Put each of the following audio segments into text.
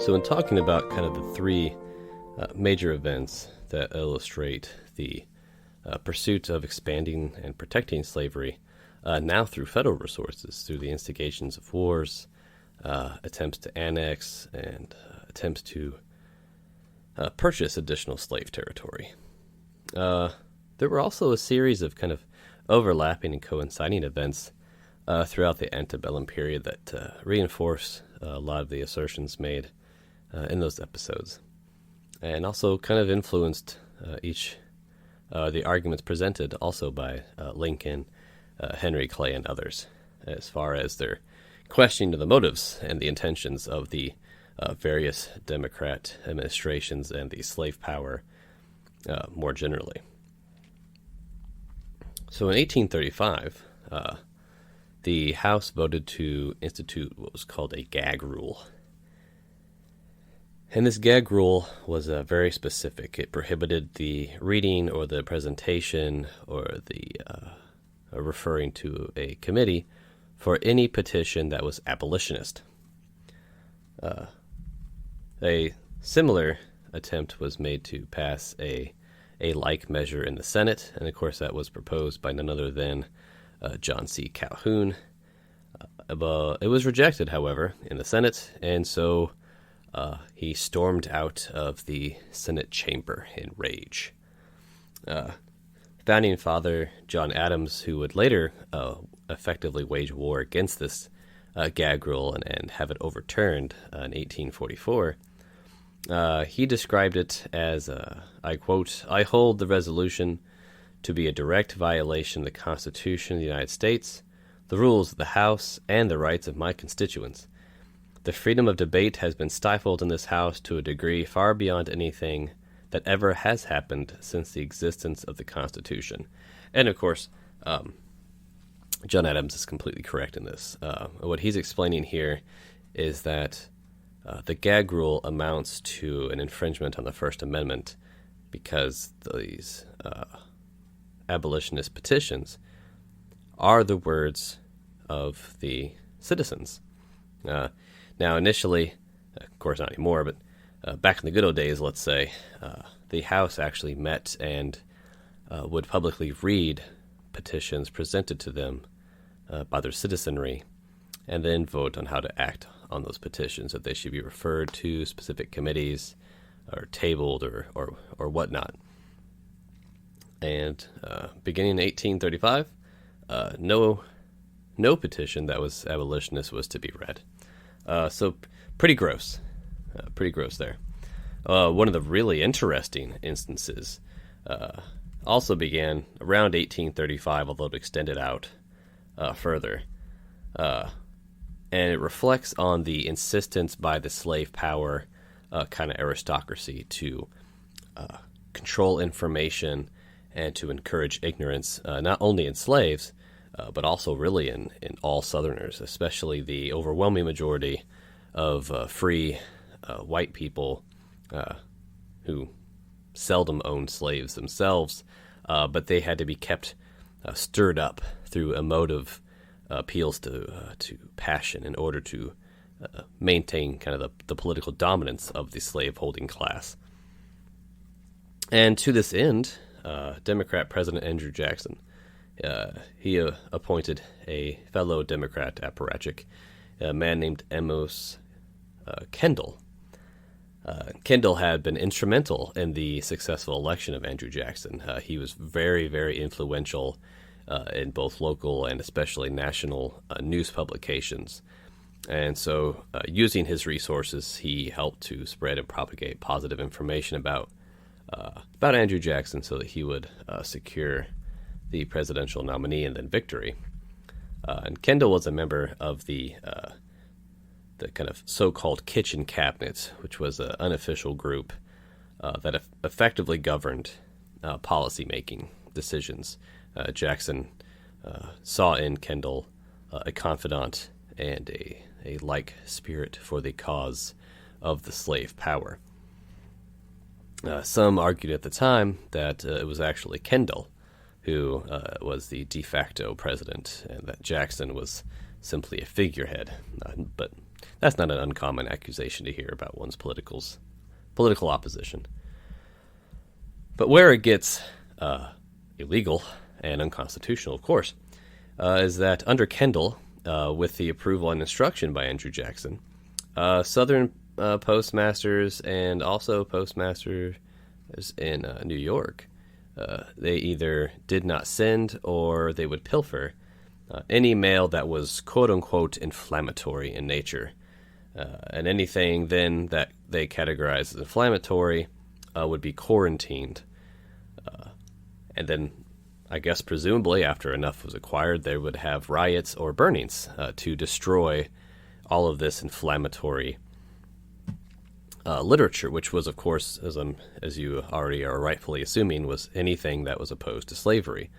So in talking about kind of the three major events that illustrate the pursuit of expanding and protecting slavery, now through federal resources, through the instigations of wars, attempts to annex, and attempts to purchase additional slave territory. There were also a series of kind of overlapping and coinciding events throughout the antebellum period that reinforce a lot of the assertions made in those episodes, and also kind of influenced the arguments presented also by Lincoln, Henry Clay, and others, as far as their questioning of the motives and the intentions of the various Democrat administrations and the slave power more generally. So in 1835, the House voted to institute what was called a gag rule. And this gag rule was very specific. It prohibited the reading or the presentation or the referring to a committee for any petition that was abolitionist. A similar attempt was made to pass a like measure in the Senate, and of course that was proposed by none other than John C. Calhoun. It was rejected, however, in the Senate, and so he stormed out of the Senate chamber in rage. Founding Father John Adams, who would later effectively wage war against this gag rule and have it overturned in 1844, he described it as, I quote, "I hold the resolution to be a direct violation of the Constitution of the United States, the rules of the House, and the rights of my constituents. The freedom of debate has been stifled in this House to a degree far beyond anything that ever has happened since the existence of the Constitution." And of course, John Adams is completely correct in this. What he's explaining here is that the gag rule amounts to an infringement on the First Amendment because these abolitionist petitions are the words of the citizens. Now, initially, of course not anymore, but back in the good old days, let's say, the House actually met and would publicly read petitions presented to them by their citizenry, and then vote on how to act on those petitions, if they should be referred to specific committees or tabled or whatnot. And beginning in 1835, no petition that was abolitionist was to be read. So pretty gross there. One of the really interesting instances also began around 1835, although it extended out further. And it reflects on the insistence by the slave power kind of aristocracy to control information and to encourage ignorance, not only in slaves, but also really in all Southerners, especially the overwhelming majority of free white people who seldom owned slaves themselves, but they had to be kept stirred up through emotive appeals to passion in order to maintain kind of the political dominance of the slave-holding class. And to this end, Democrat President Andrew Jackson, he appointed a fellow Democrat apparatchik, a man named Amos Kendall. Kendall had been instrumental in the successful election of Andrew Jackson. He was very, very influential in both local and especially national news publications. And so using his resources, he helped to spread and propagate positive information about Andrew Jackson so that he would secure the presidential nominee and then victory. And Kendall was a member of the kind of so-called kitchen cabinet, which was an unofficial group that effectively governed policy-making decisions. Jackson saw in Kendall a confidant and a like spirit for the cause of the slave power. Some argued at the time that it was actually Kendall who was the de facto president and that Jackson was simply a figurehead. But That's not an uncommon accusation to hear about one's political opposition. But where it gets illegal and unconstitutional, of course, is that under Kendall, with the approval and instruction by Andrew Jackson, Southern postmasters and also postmasters in New York, they either did not send or they would pilfer any mail that was quote-unquote inflammatory in nature. And anything then that they categorized as inflammatory would be quarantined. And then, I guess presumably, after enough was acquired, they would have riots or burnings to destroy all of this inflammatory literature, which was, of course, as you already are rightfully assuming, was anything that was opposed to slavery.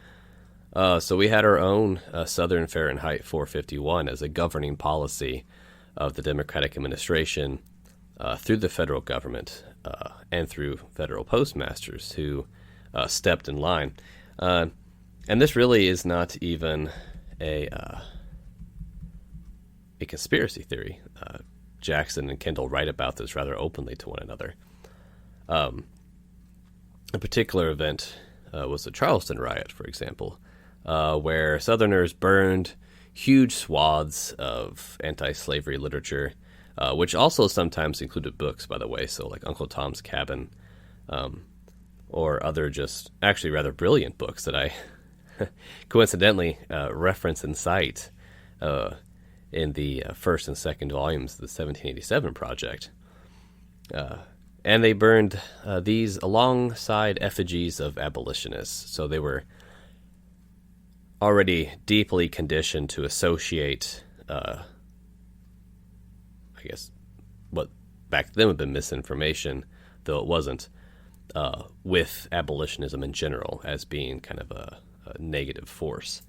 So we had our own Southern Fahrenheit 451 as a governing policy of the Democratic administration through the federal government and through federal postmasters who stepped in line. And this really is not even a conspiracy theory. Jackson and Kendall write about this rather openly to one another. A particular event was the Charleston riot, for example, where Southerners burned huge swaths of anti-slavery literature, which also sometimes included books, by the way, so like Uncle Tom's Cabin, or other just actually rather brilliant books that I coincidentally reference and cite in the first and second volumes of the 1787 Project. And they burned these alongside effigies of abolitionists, so they were already deeply conditioned to associate, I guess, what back then would have been misinformation, though it wasn't, with abolitionism in general as being kind of a negative force.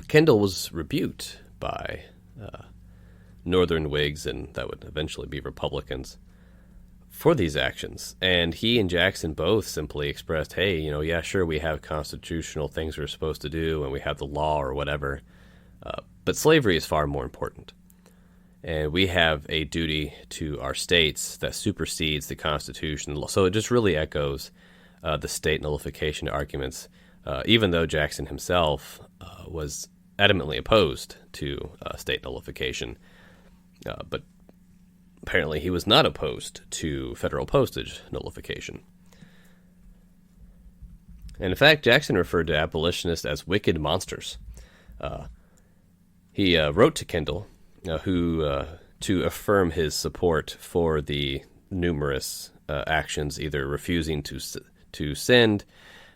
Kendall was rebuked by Northern Whigs, and that would eventually be Republicans, for these actions. And he and Jackson both simply expressed, hey, yeah, sure, we have constitutional things we're supposed to do, and we have the law or whatever, but slavery is far more important. And we have a duty to our states that supersedes the Constitution. So it just really echoes the state nullification arguments, even though Jackson himself was adamantly opposed to state nullification. But apparently he was not opposed to federal postage nullification. And in fact, Jackson referred to abolitionists as wicked monsters. He wrote to Kendall, who to affirm his support for the numerous actions, either refusing to send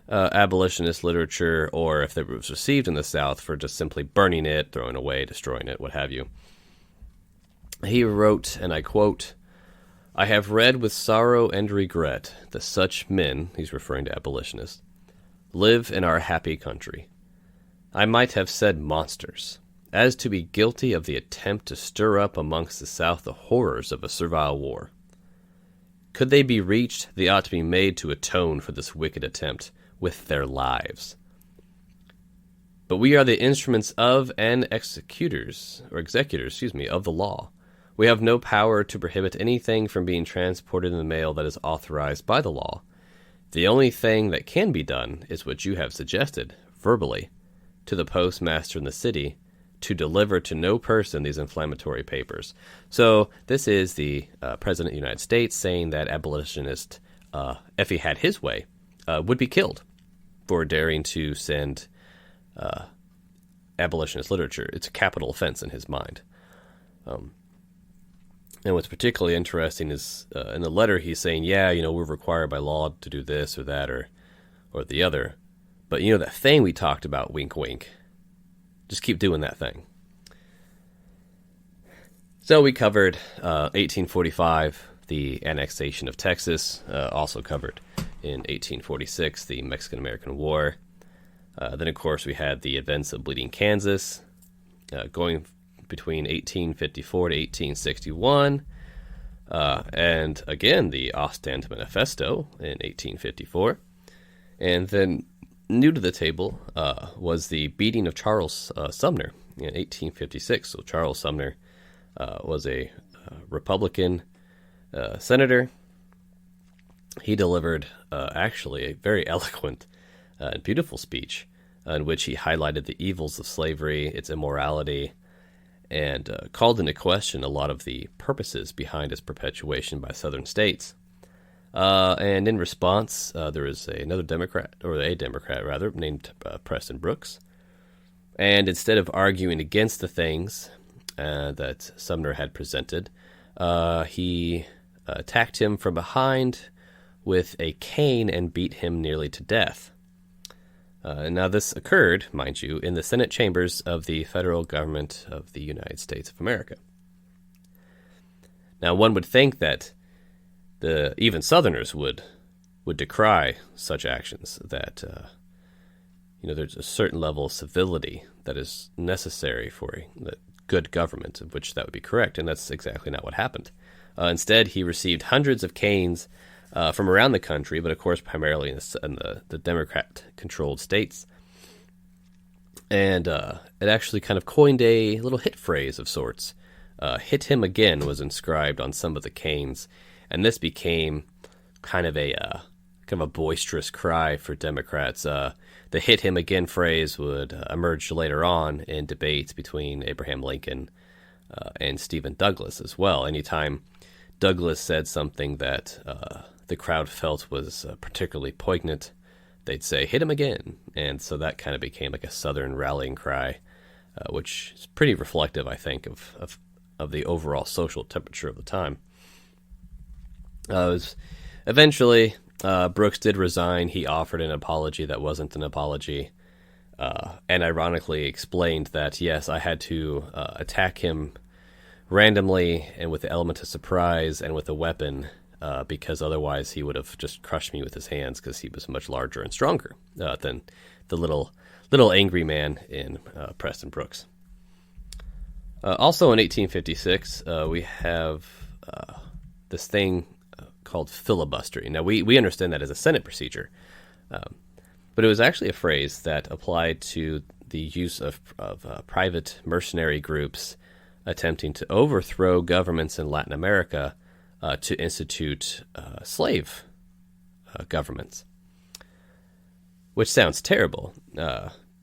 abolitionist literature, or if it was received in the South, for just simply burning it, throwing away, destroying it, what have you. He wrote, and I quote, "I have read with sorrow and regret that such men," he's referring to abolitionists, "live in our happy country. I might have said monsters, as to be guilty of the attempt to stir up amongst the South the horrors of a servile war. Could they be reached, they ought to be made to atone for this wicked attempt with their lives. But we are the instruments of and executors of the law. We have no power to prohibit anything from being transported in the mail that is authorized by the law. The only thing that can be done is what you have suggested, verbally, to the postmaster in the city, to deliver to no person these inflammatory papers." So this is the President of the United States saying that abolitionists, if he had his way, would be killed for daring to send abolitionist literature. It's a capital offense in his mind. And what's particularly interesting is in the letter he's saying, yeah, we're required by law to do this or that or the other. But that thing we talked about, wink, wink, just keep doing that thing. So we covered 1845, the annexation of Texas, also covered in 1846, the Mexican-American War. Then, of course, we had the events of Bleeding Kansas, going between 1854 to 1861, and again, the Ostend Manifesto in 1854. And then new to the table was the beating of Charles Sumner in 1856. So Charles Sumner was a Republican senator. He delivered actually a very eloquent and beautiful speech in which he highlighted the evils of slavery, its immorality, and called into question a lot of the purposes behind its perpetuation by Southern states. And in response, there was a Democrat rather, named Preston Brooks. And instead of arguing against the things that Sumner had presented, he attacked him from behind with a cane and beat him nearly to death. Now, this occurred, mind you, in the Senate chambers of the federal government of the United States of America. Now, one would think that even Southerners would decry such actions, that there's a certain level of civility that is necessary for a good government, of which that would be correct, and that's exactly not what happened. Instead, he received hundreds of canes from around the country, but of course primarily in the Democrat-controlled states. And it actually kind of coined a little hit phrase of sorts. Hit him again was inscribed on some of the canes, and this became kind of a boisterous cry for Democrats. The hit him again phrase would emerge later on in debates between Abraham Lincoln and Stephen Douglas as well. Anytime Douglas said something that the crowd felt was particularly poignant, they'd say, hit him again. And so that kind of became like a Southern rallying cry, which is pretty reflective, I think, of the overall social temperature of the time. Eventually, Brooks did resign. He offered an apology that wasn't an apology, and ironically explained that, yes, I had to attack him randomly and with the element of surprise and with a weapon, because otherwise he would have just crushed me with his hands, because he was much larger and stronger than the little angry man in Preston Brooks. Also in 1856, we have this thing called filibustering. Now, we understand that as a Senate procedure, but it was actually a phrase that applied to the use of private mercenary groups attempting to overthrow governments in Latin America to institute slave governments, which sounds terrible,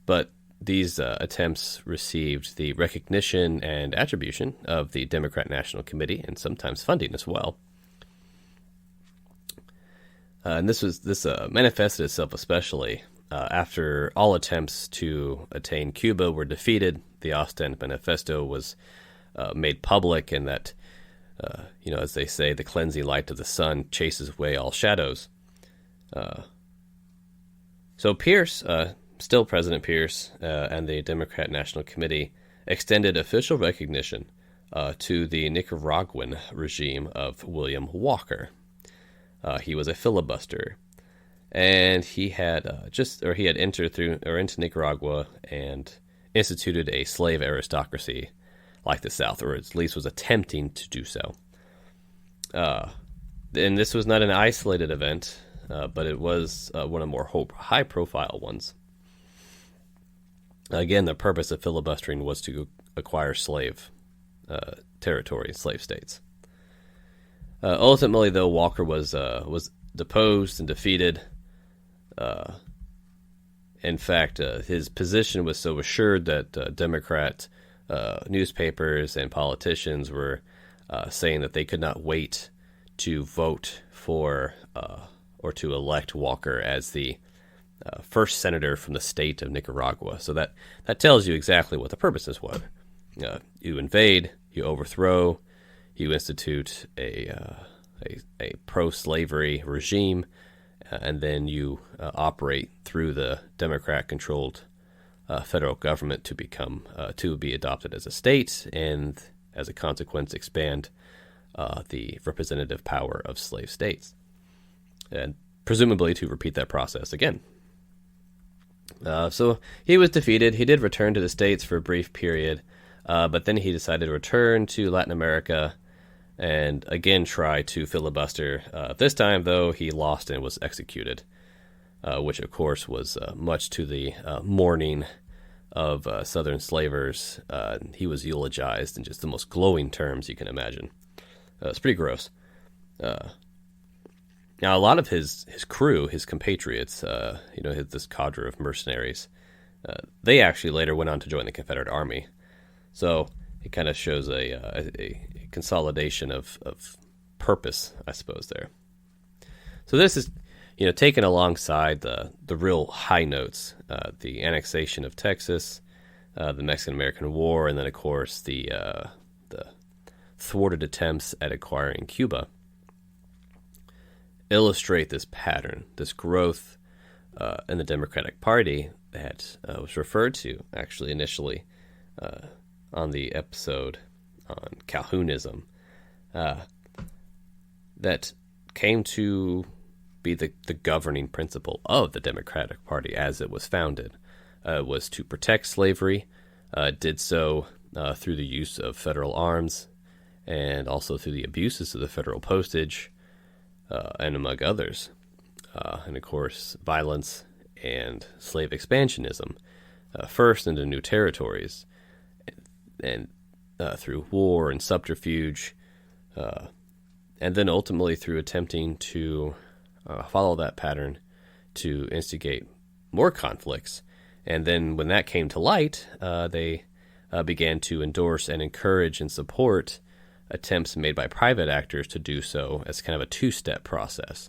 but these attempts received the recognition and attribution of the Democrat National Committee, and sometimes funding as well. And this manifested itself especially after all attempts to attain Cuba were defeated. The Ostend Manifesto was made public, and that, as they say, the cleansing light of the sun chases away all shadows. So Pierce, still President Pierce, and the Democrat National Committee extended official recognition to the Nicaraguan regime of William Walker. He was a filibuster, and he had entered into Nicaragua and instituted a slave aristocracy like the South, or at least was attempting to do so. And this was not an isolated event, but it was one of the more high-profile ones. Again, the purpose of filibustering was to acquire slave territory, slave states. Ultimately, though, Walker was deposed and defeated. In fact, his position was so assured that Democrat newspapers and politicians were saying that they could not wait to vote for or to elect Walker as the first senator from the state of Nicaragua. So that tells you exactly what the purposes were. You invade, you overthrow, you institute a pro-slavery regime, and then you operate through the Democrat-controlled federal government to be adopted as a state, and as a consequence expand the representative power of slave states, and presumably to repeat that process again. So he was defeated. He did return to the States for a brief period, but then he decided to return to Latin America and again try to filibuster. This time, though, he lost and was executed, which, of course, was much to the mourning of Southern slavers. He was eulogized in just the most glowing terms you can imagine. It's pretty gross. Now, a lot of his crew, his compatriots, this cadre of mercenaries, they actually later went on to join the Confederate Army. So it kind of shows a consolidation of purpose, I suppose, there. So this is, taken alongside the real high notes, the annexation of Texas, the Mexican-American War, and then, of course, the thwarted attempts at acquiring Cuba, illustrate this pattern, this growth in the Democratic Party that was referred to, actually, initially on the episode on Calhounism, that came to be the governing principle of the Democratic Party as it was founded. Was to protect slavery, did so through the use of federal arms, and also through the abuses of the federal postage, and among others. And of course, violence and slave expansionism, first into new territories, and through war and subterfuge, and then ultimately through attempting to follow that pattern to instigate more conflicts. And then when that came to light, they began to endorse and encourage and support attempts made by private actors to do so as kind of a two-step process,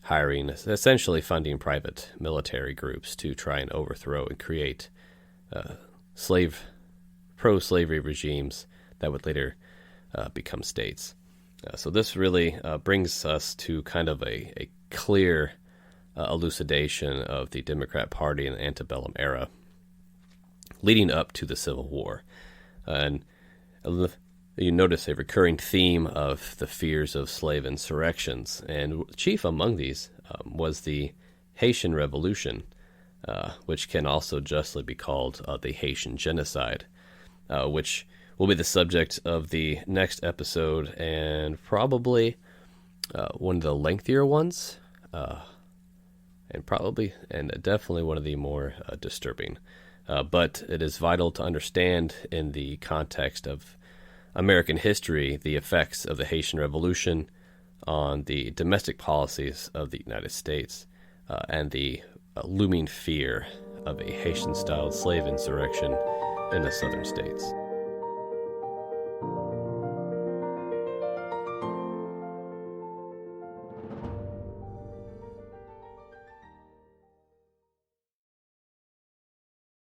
hiring, essentially funding private military groups to try and overthrow and create pro-slavery regimes that would later become states. So this really brings us to kind of a clear elucidation of the Democrat Party in the antebellum era, leading up to the Civil War. And you notice a recurring theme of the fears of slave insurrections, and chief among these was the Haitian Revolution, which can also justly be called the Haitian Genocide, which will be the subject of the next episode, and probably one of the lengthier ones, and definitely one of the more disturbing. But it is vital to understand in the context of American history the effects of the Haitian Revolution on the domestic policies of the United States, and the looming fear of a Haitian-style slave insurrection in the southern states.